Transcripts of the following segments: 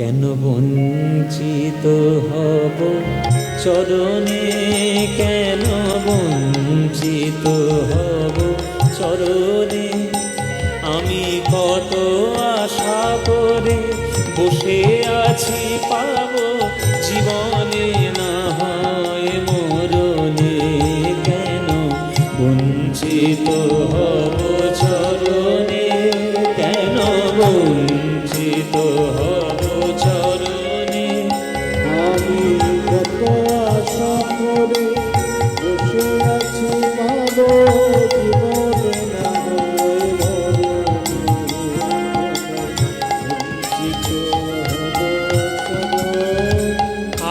কেন বঞ্চিত হব চরণে, কেন বঞ্চিত হব চরণে। আমি কত আশা করে বসে আছি পাবো জীবনে না হয় মরণে। কেন বঞ্চিত হব চরণে, কেন বঞ্চিত হব চরণে। আমি কত আশা করে বসে আছি পাবো জীবনে না হয়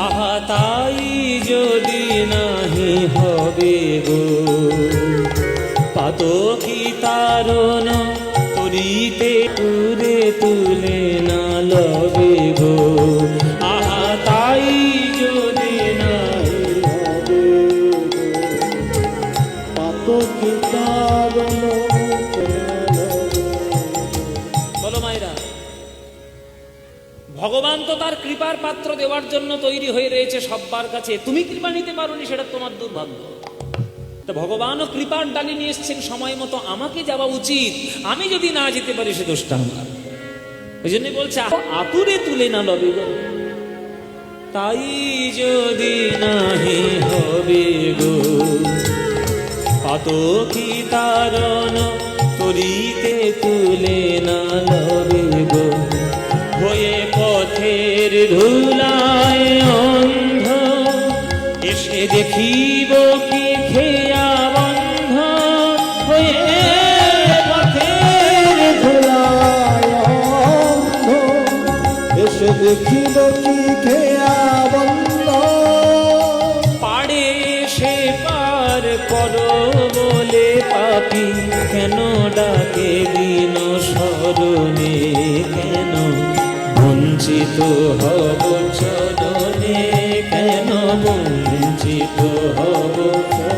আহা তাই যদি নাহি হবে গো পাতকি তারণ তরিতে তুলে তুলে না লবে গো। আহা তাই যদি নাহি হবে পাতকি তারণ বলো মায়েরা, ভগবান তো তার কৃপার পাত্র দেওয়ার জন্য তৈরি হয়ে রয়েছে সব্বার কাছে। তুমি কৃপা নিতে পারোনি, সেটা তোমার দুর্ভাগ্য। তো ভগবানও কৃপার ডালি নিয়ে এসছেন সময় মতো, আমাকে যাওয়া উচিত। আমি যদি না যেতে পারি সে দোষটা আমার। ওই জন্য বলছে আতুরে তুলে না লবে গো, তাই যদি নাহি হবে গো পাতকি তারণ তরিতে তুলে না লবে গো। হয়ে পথের ধুলায় অন্ধ এসে দেখিব কি খেয়া বন্ধ। হয়ে পথের ধুলায় অন্ধ এসে দেখিব কি খেয়া বন্ধ। পাড়ে সে পার করো বলে পাপি কেন ডাকে দিন স্মরণে। কেন বঞ্চিত হব চরণে, কেন বঞ্চিত হব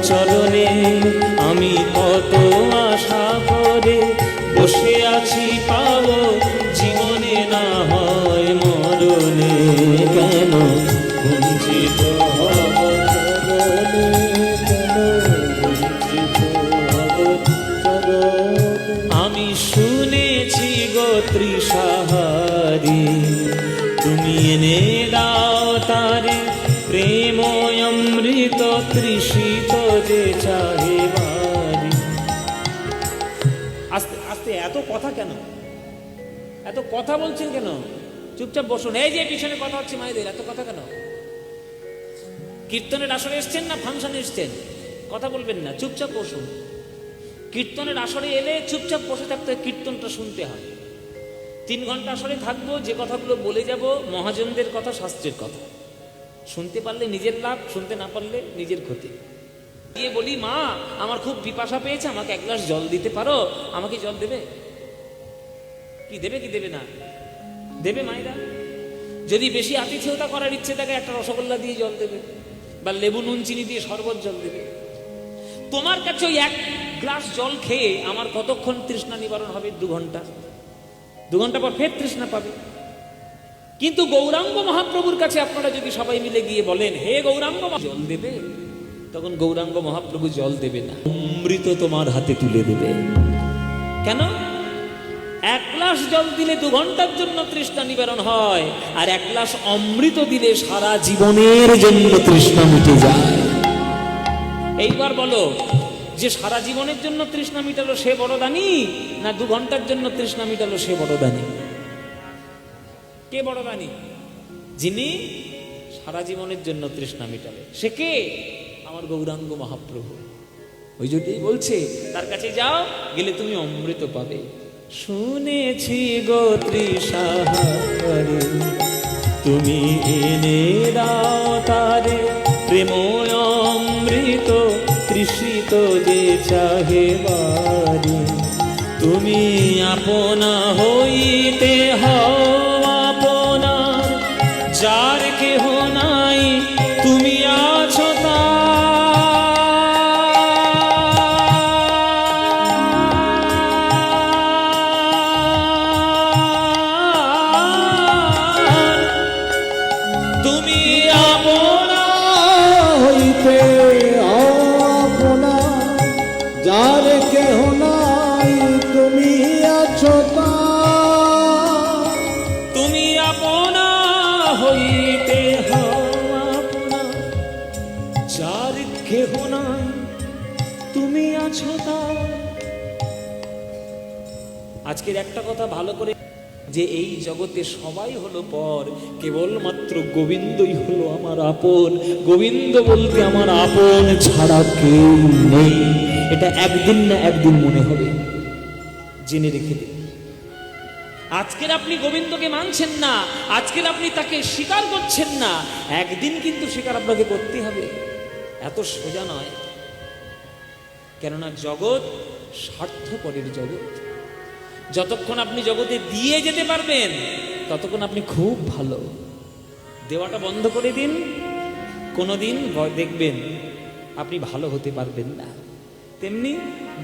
চরণে। আমি কত আশা করে বসে আছি পাবো জীবনে না হয় মরণে। কেন বঞ্চিত হব চরণে, কেন বঞ্চিত হব চরণে। আমি শুনেছি গো তৃষাহারি, তুমি এনে দাও তারে প্রেম অমৃত তৃষিত যে চাহে বারি। আস্তে আস্তে এত কথা কেন, এত কথা বলছেন কেন? চুপচাপ বসুন। এই যে পিছনে কথা হচ্ছে মায়েদের, এত কথা কেন? কীর্তনের আসরে এসছেন না ফাংশনে এসছেন? কথা বলবেন না, চুপচাপ বসুন। কীর্তনের আসরে এলে চুপচাপ বসে থাকতে হয়, কীর্তনটা শুনতে হয়। 3 ঘন্টা আসরে থাকবো, যে কথাগুলো বলে যাব মহাজনদের কথা, শাস্ত্রের কথা। শুনতে পারলে নিজের লাভ, শুনতে না পারলে নিজের ক্ষতি। গিয়ে বলি মা আমার খুব পিপাসা পেয়েছে, আমাকে 1 গ্লাস জল দিতে পারো? আমাকে জল দেবে? কি দেবে কি দেবে না? দেবে মায়েরা। যদি বেশি আতিথেয়তা করার ইচ্ছে থাকে একটা রসগোল্লা দিয়ে জল দেবে, বা লেবু নুন চিনি দিয়ে শরবত জল দেবে। তোমার কাছে ওই 1 গ্লাস জল খেয়ে আমার কতক্ষণ তৃষ্ণা নিবারণ হবে? 2 ঘন্টা। 2 ঘন্টা পর ফের তৃষ্ণা পাবে। কিন্তু গৌরাঙ্গ মহাপ্রভুর কাছে আপনারা যদি সবাই মিলে গিয়ে বলেন হে গৌরাঙ্গ জল দেবে, তখন গৌরাঙ্গ মহাপ্রভু জল দেবে না, অমৃত তোমার হাতে তুলে দেবে। কেন? 1 গ্লাস জল দিলে 2 ঘন্টার জন্য তৃষ্ণা নিবারণ হয়, আর 1 গ্লাস অমৃত দিলে সারা জীবনের জন্য তৃষ্ণা মিটে যায়। এইবার বলো, যে সারা জীবনের জন্য তৃষ্ণা মিটালো সে বড় দানি, না 2 ঘন্টার জন্য তৃষ্ণা মিটালো সে বড় দানি? কে বড় দানি? যিনি সারা জীবনের জন্য তৃষ্ণা মিটালে। সে কে? আমার গৌরাঙ্গ মহাপ্রভু। ওই জন্যই বলছে তার কাছে যাও, গেলে তুমি অমৃত পাবে। শুনেছি গো তৃষাহারি, তুমি এনে দাও তারে প্রেম অমৃত তৃষিত যে চাহে বারি। তুমি আপনা হইতে হও আপনার, যার কেহ নাই তুমি আছো তার। হইতে হও আপনা, যার কেহ নাই তুমি আছো তার। আজকের একটা কথা ভালো করে, যে এই জগতে সবাই হলো পর, কেবলমাত্র গোবিন্দই হলো আমার আপন। গোবিন্দ বলতে আমার আপন ছাড়া কেউ নেই। এটা একদিন না একদিন মনে হবে, জেনে রেখে দিন। আজকের আপনি গোবিন্দকে মানছেন না, আজকের আপনি তাকে স্বীকার করছেন না, একদিন কিন্তু স্বীকার আপনাকে করতে হবে। এত সোজা নয়, কেননা জগৎ স্বার্থপরের জগৎ। যতক্ষণ আপনি জগতে দিয়ে যেতে পারবেন ততক্ষণ আপনি খুব ভালো। দেওয়াটা বন্ধ করে দিন, কোনোদিন দেখবেন আপনি ভালো হতে পারবেন না। তেমনি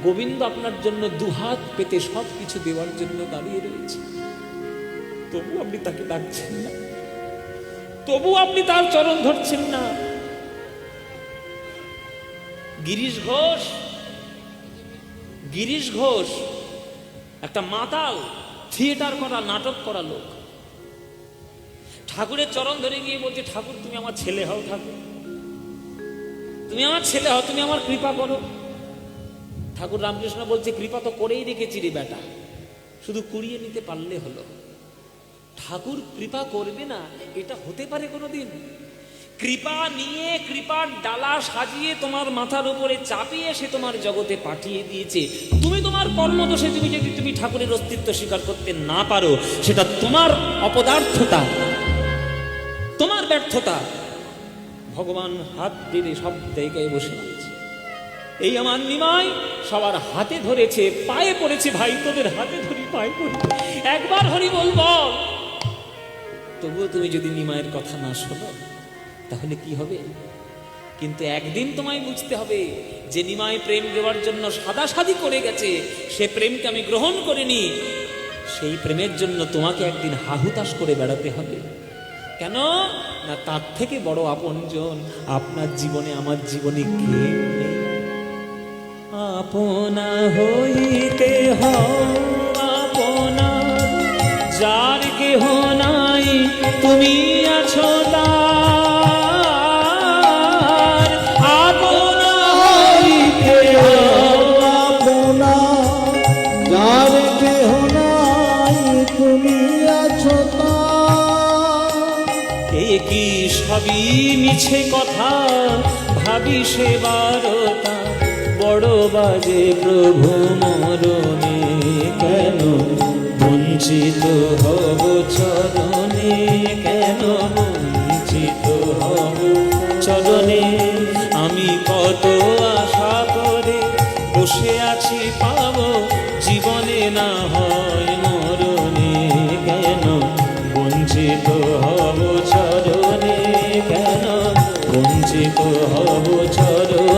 গোবিন্দ আপনার জন্য দুহাত পেতে সব কিছু দেওয়ার জন্য দাঁড়িয়ে রয়েছে, তবু আপনি তাকে ডাকছেন না, তবু আপনি তার চরণ ধরছেন না। গিরিশ ঘোষ একটা মাতাল, থিয়েটার করা, নাটক করা লোক। ঠাকুরের চরণ ধরে গিয়ে বলছে, ঠাকুর তুমি আমার ছেলে হও, ঠাকুর তুমি আমার ছেলে হও, তুমি আমার কৃপা করো। ঠাকুর রামকৃষ্ণ বলছে, কৃপা তো করেই রেখেছি রে বেটা, শুধু কুড়িয়ে নিতে পারলে হলো। ঠাকুর কৃপা করবে না এটা হতে পারে কোনোদিন? কৃপা নিয়ে, কৃপার ডালা সাজিয়ে তোমার মাথার উপরে চাপিয়ে সে তোমার জগতে পাঠিয়ে দিয়েছে। তুমি তোমার কর্মদোষে তুমি ঠাকুরের অস্তিত্ব স্বীকার করতে না পারো, সেটা তোমার অপদার্থতা, তোমার ব্যর্থতা। ভগবান হাত দিয়ে সব জায়গায় বসে আছে। এই আমার নিমাই সবার হাতে ধরেছে, পায়ে পড়েছে, ভাই তোদের হাতে ধরি, পায়ে পড়ি, একবার হরি বল বল। তবুও তুমি যদি নিমাইয়ের কথা না শোনো তাহলে কি হবে? কিন্তু একদিন তোমায় বুঝতে হবে যে নিমাই প্রেম দেওয়ার জন্য সাদাসাদি করে গেছে, সে প্রেমকে আমি গ্রহণ করিনি। সেই প্রেমের জন্য তোমাকে একদিন হাহুতাশ করে বেড়াতে হবে। কেন না, তার থেকে বড় আপনজন আপনার জীবনে, আমার জীবনে কেউ নেই। আপনা হইতে হও আপনা, যার কেহ নাই তুমি আছো তার। আপনা হইতে হও আপনা, যার কেহ নাই তুমি আছো তার। এ কি সবই মিছে কথা, ভাবি সেবারতা, বড় বাজে প্রভু মরণে, কেন বঞ্চিত হব চরণে, কেন বঞ্চিত হব চরণে। আমি কত আশা করে বসে আছি পাবো, জীবনে না হয় মরণে, কেন বঞ্চিত হব চরণে, কেন বঞ্চিত হব চরণে।